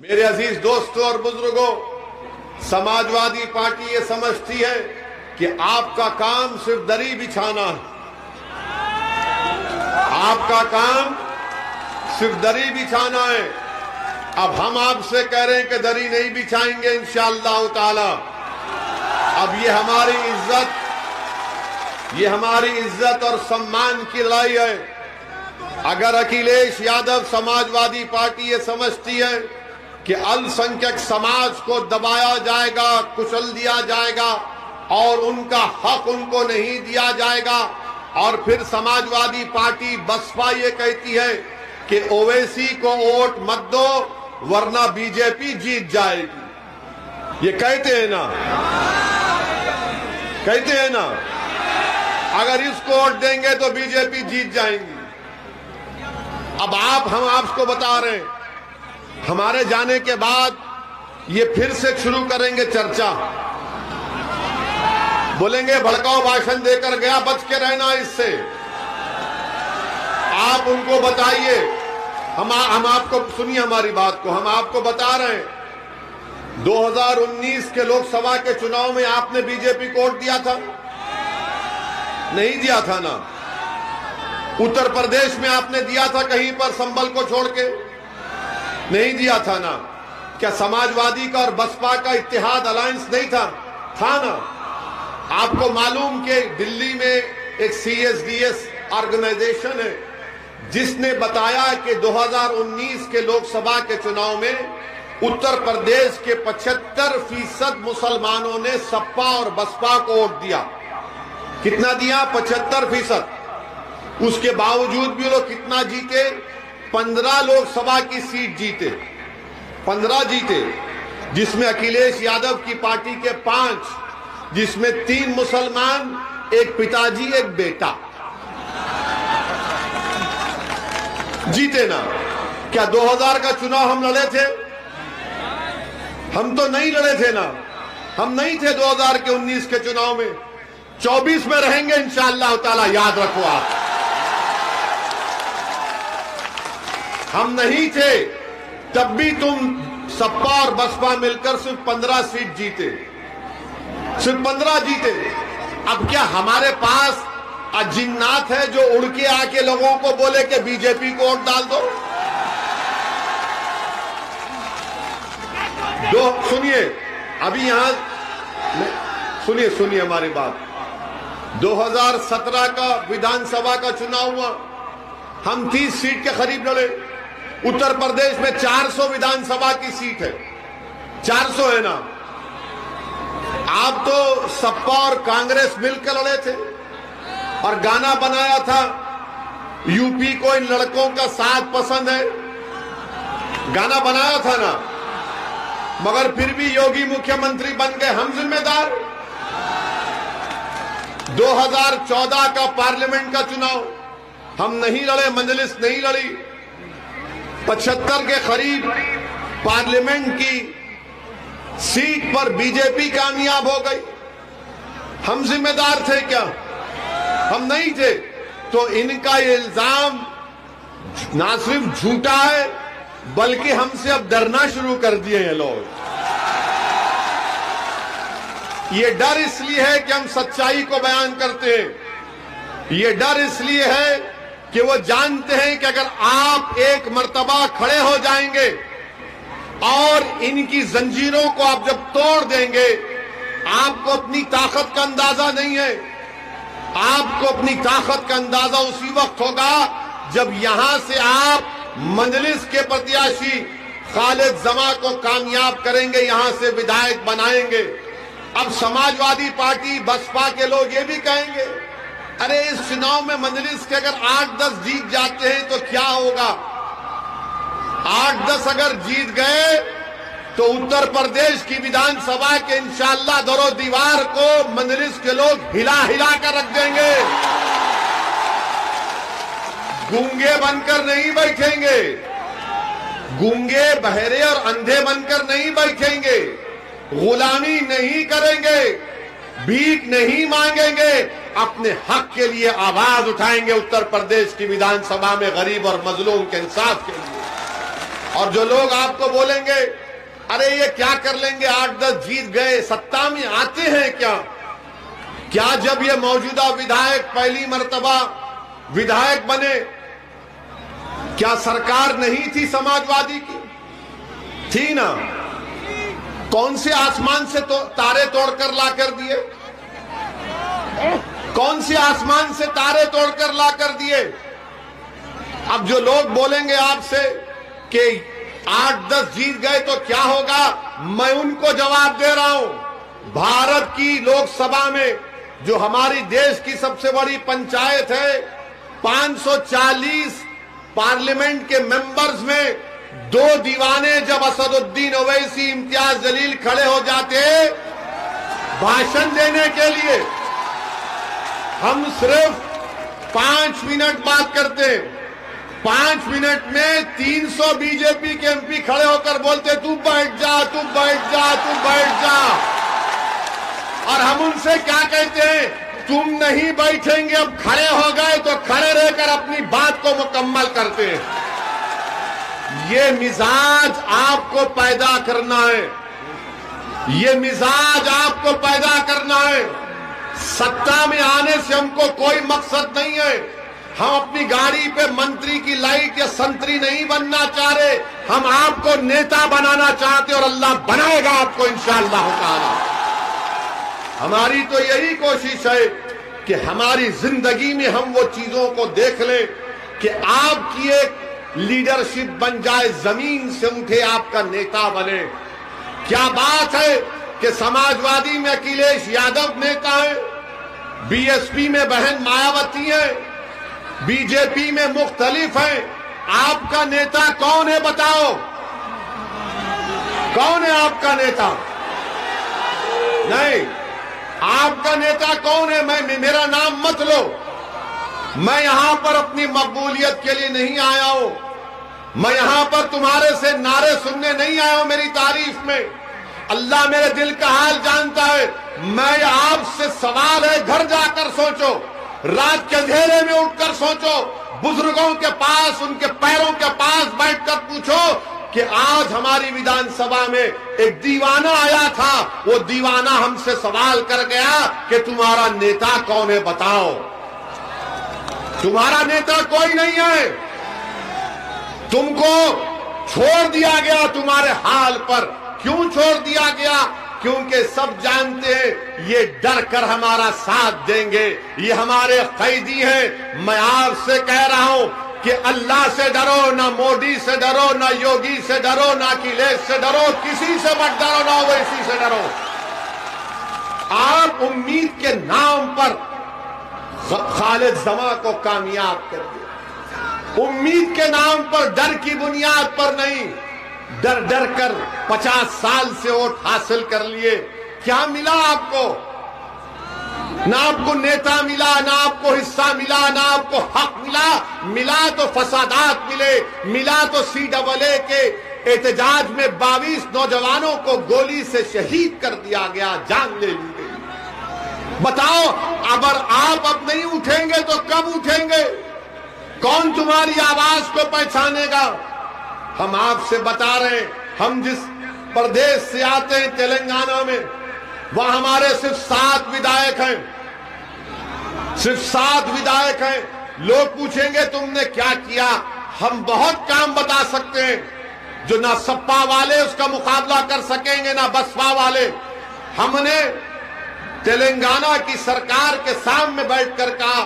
मेरे अजीज दोस्तों और बुजुर्गों, समाजवादी पार्टी ये समझती है कि आपका काम सिर्फ दरी बिछाना है। आपका काम सिर्फ दरी बिछाना है। अब हम आपसे कह रहे हैं कि दरी नहीं बिछाएंगे इंशाअल्लाह ताला। अब ये हमारी इज्जत और सम्मान की लड़ाई है। अगर अखिलेश यादव समाजवादी पार्टी ये समझती है कि अल्पसंख्यक समाज को दबाया जाएगा, कुचल दिया जाएगा और उनका हक उनको नहीं दिया जाएगा, और फिर समाजवादी पार्टी बसपा ये कहती है कि ओवैसी को वोट मत दो वरना बीजेपी जीत जाएगी। ये कहते हैं ना, अगर इसको वोट देंगे तो बीजेपी जीत जाएंगी। अब हम आपको बता रहे हैं, हमारे जाने के बाद ये फिर से शुरू करेंगे चर्चा। बोलेंगे भड़काऊ भाषण देकर गया, बच के रहना इससे। आप उनको बताइए, हम आपको सुनिए हमारी बात को, हम आपको बता रहे हैं 2019 के लोकसभा के चुनाव में आपने बीजेपी को वोट दिया था? नहीं दिया था ना। उत्तर प्रदेश में आपने दिया था कहीं पर संभल को छोड़ के? नहीं दिया था ना। क्या समाजवादी का और बसपा का इत्तेहाद अलायंस नहीं था? था ना। आपको मालूम कि दिल्ली में एक CSDS ऑर्गेनाइजेशन है जिसने बताया कि 2019 के लोकसभा के चुनाव में उत्तर प्रदेश के 75% मुसलमानों ने सपा और बसपा को वोट दिया। कितना दिया? 75%। उसके बावजूद भी लोग कितना जीते? 15 लोकसभा की सीट जीते। 15 जीते, जिसमें अखिलेश यादव की पार्टी के 5, जिसमें 3 मुसलमान, एक पिताजी एक बेटा जीते ना। क्या 2000 का चुनाव हम लड़े थे? हम तो नहीं लड़े थे ना। हम नहीं थे 2000 के 19 के चुनाव में। 24 में रहेंगे इंशाअल्लाह ताला, याद रखो आप। हम नहीं थे तब भी तुम सपा और बसपा मिलकर सिर्फ 15 सीट जीते, सिर्फ 15 जीते। अब क्या हमारे पास जिन्नात है जो उड़ के आके लोगों को बोले कि बीजेपी को वोट डाल दो? सुनिए, अभी यहां सुनिए हमारी बात। 2017 का विधानसभा का चुनाव हुआ, हम 30 सीट के करीब लड़े। उत्तर प्रदेश में 400 विधानसभा की सीट है, 400 है ना। आप तो सपा और कांग्रेस मिलकर लड़े थे और गाना बनाया था, यूपी को इन लड़कों का साथ पसंद है। गाना बनाया था ना, मगर फिर भी योगी मुख्यमंत्री बन गए। हम जिम्मेदार। 2014 का पार्लियामेंट का चुनाव हम नहीं लड़े, मजलिस नहीं लड़ी। 75 के करीब पार्लियामेंट की सीट पर बीजेपी कामयाब हो गई। हम जिम्मेदार थे क्या? हम नहीं थे। तो इनका ये इल्जाम ना सिर्फ झूठा है बल्कि हमसे अब डरना शुरू कर दिए हैं लोग। ये डर इसलिए है कि हम सच्चाई को बयान करते हैं। ये डर इसलिए है कि वो जानते हैं कि अगर आप एक मर्तबा खड़े हो जाएंगे और इनकी जंजीरों को आप जब तोड़ देंगे, आपको अपनी ताकत का अंदाजा नहीं है। आपको अपनी ताकत का अंदाजा उसी वक्त होगा जब यहां से आप मजलिस के प्रत्याशी खालिद जमा को कामयाब करेंगे, यहां से विधायक बनाएंगे। अब समाजवादी पार्टी बसपा के लोग ये भी कहेंगे, अरे इस चुनाव में मजलिस के अगर 8-10 जीत जाते हैं तो क्या होगा? 8-10 अगर जीत गए तो उत्तर प्रदेश की विधानसभा के इंशाअल्लाह दरो दीवार को मजलिस के लोग हिला हिला कर रख देंगे। गूंगे बनकर नहीं बैठेंगे, गूंगे बहरे और अंधे बनकर नहीं बैठेंगे, गुलामी नहीं करेंगे, भीख नहीं मांगेंगे, अपने हक के लिए आवाज उठाएंगे उत्तर प्रदेश की विधानसभा में गरीब और मजलूम के इंसाफ के लिए। और जो लोग आपको बोलेंगे अरे ये क्या कर लेंगे, 8-10 जीत गए, सत्ता में आते हैं क्या? क्या जब ये मौजूदा विधायक पहली मर्तबा विधायक बने, क्या सरकार नहीं थी समाजवादी की? थी ना। कौन से आसमान से तो तारे तोड़कर ला कर दिए? कौन से आसमान से तारे तोड़कर ला कर दिए? अब जो लोग बोलेंगे आपसे कि 8-10 जीत गए तो क्या होगा, मैं उनको जवाब दे रहा हूं। भारत की लोकसभा में जो हमारी देश की सबसे बड़ी पंचायत है, 540 पार्लियामेंट के मेंबर्स में 2 दीवाने जब असदुद्दीन ओवैसी, इम्तियाज जलील खड़े हो जाते भाषण देने के लिए, हम सिर्फ 5 मिनट बात करते हैं। 5 मिनट में 300 बीजेपी के एमपी खड़े होकर बोलते तू बैठ जा, तू बैठ जा, तू बैठ जा। और हम उनसे क्या कहते हैं, तुम नहीं बैठेंगे, अब खड़े हो गए तो खड़े रहकर अपनी बात को मुकम्मल करते हैं। ये मिजाज आपको पैदा करना है, ये मिजाज आपको पैदा करना है। सत्ता में आने से हमको कोई मकसद नहीं है। हम अपनी गाड़ी पे मंत्री की लाइट या संतरी नहीं बनना चाह रहे, हम आपको नेता बनाना चाहते और अल्लाह बनाएगा आपको इंशाअल्लाह ताला। हमारी तो यही कोशिश है कि हमारी जिंदगी में हम वो चीजों को देख लें कि आपकी एक लीडरशिप बन जाए, जमीन से उठे आपका नेता बने। क्या बात है कि समाजवादी में अखिलेश यादव नेता है, बीएसपी में बहन मायावती है, बीजेपी में मुख्तलिफ है। आपका नेता कौन है बताओ, कौन है आपका नेता? नहीं, आपका नेता कौन है? मेरा नाम मत लो। मैं यहां पर अपनी मकबूलियत के लिए नहीं आया हूं, मैं यहां पर तुम्हारे से नारे सुनने नहीं आया हूं मेरी तारीफ में। अल्लाह मेरे दिल का हाल जानता है। मैं आपसे सवाल है, घर जाकर सोचो, रात के अंधेरे में उठकर सोचो, बुजुर्गों के पास, उनके पैरों के पास बैठकर पूछो कि आज हमारी विधानसभा में एक दीवाना आया था, वो दीवाना हमसे सवाल कर गया कि तुम्हारा नेता कौन है बताओ। तुम्हारा नेता कोई नहीं है, तुमको छोड़ दिया गया तुम्हारे हाल पर। क्यों छोड़ दिया गया? क्योंकि सब जानते हैं ये डर कर हमारा साथ देंगे, ये हमारे कैदी हैं। मैं आपसे कह रहा हूं कि अल्लाह से डरो, ना मोदी से डरो, ना योगी से डरो, ना अखिलेश से डरो, किसी से मत डरो, ना ओवैसी से डरो। आप उम्मीद के नाम पर खालिद जमा को कामयाब कर दिया, उम्मीद के नाम पर, डर की बुनियाद पर नहीं। डर डर कर 50 साल से वोट हासिल कर लिए, क्या मिला आपको? ना आपको नेता मिला, ना आपको हिस्सा मिला, ना आपको हक मिला। मिला तो फसादात मिले, मिला तो CAA के एहतजाज में 22 नौजवानों को गोली से शहीद कर दिया गया, जान ले ली गई। बताओ, अगर आप अब नहीं उठेंगे तो कब उठेंगे? कौन तुम्हारी आवाज को पहचानेगा? हम आपसे बता रहे हैं, हम जिस प्रदेश से आते हैं तेलंगाना में, वहां हमारे सिर्फ 7 विधायक हैं, सिर्फ 7 विधायक हैं। लोग पूछेंगे तुमने क्या किया? हम बहुत काम बता सकते हैं जो ना सपा वाले उसका मुकाबला कर सकेंगे, ना बसपा वाले। हमने तेलंगाना की सरकार के सामने बैठकर कहा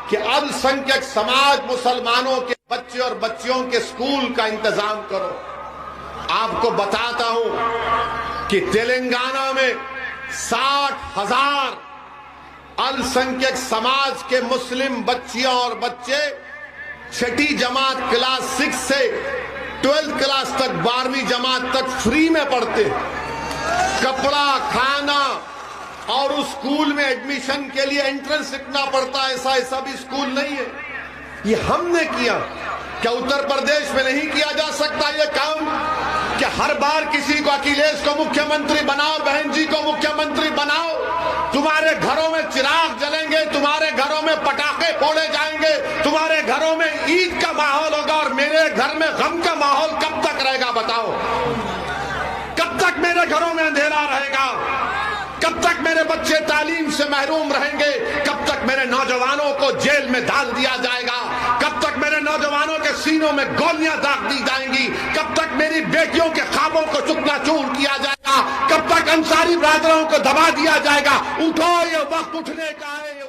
कि अल्पसंख्यक समाज मुसलमानों के बच्चे और बच्चियों के स्कूल का इंतजाम करो। आपको बताता हूं कि तेलंगाना में 60,000 अल्पसंख्यक समाज के मुस्लिम बच्चियां और बच्चे 6ठी जमात क्लास 6 से 12th क्लास तक, 12वीं जमात तक फ्री में पढ़ते। कपड़ा, खाना और उस स्कूल में एडमिशन के लिए एंट्रेंस लिखना पड़ता है। ऐसा भी स्कूल नहीं है। ये हमने किया। क्या उत्तर प्रदेश में नहीं किया जा सकता ये काम? कि हर बार किसी को अखिलेश को मुख्यमंत्री बनाओ, बहन जी को मुख्यमंत्री बनाओ, तुम्हारे घरों में चिराग जलेंगे, तुम्हारे घरों में पटाखे फोड़े जाएंगे, तुम्हारे घरों में ईद का माहौल होगा और मेरे घर में गम का माहौल कब तक रहेगा? बच्चे तालीम से महरूम रहेंगे, कब तक मेरे नौजवानों को जेल में डाल दिया जाएगा, कब तक मेरे नौजवानों के सीनों में गोलियां दाग दी जाएंगी, कब तक मेरी बेटियों के ख्वाबों को चूर किया जाएगा, कब तक अंसारी ब्रादरों को दबा दिया जाएगा। उठो, ये वक्त उठने का है।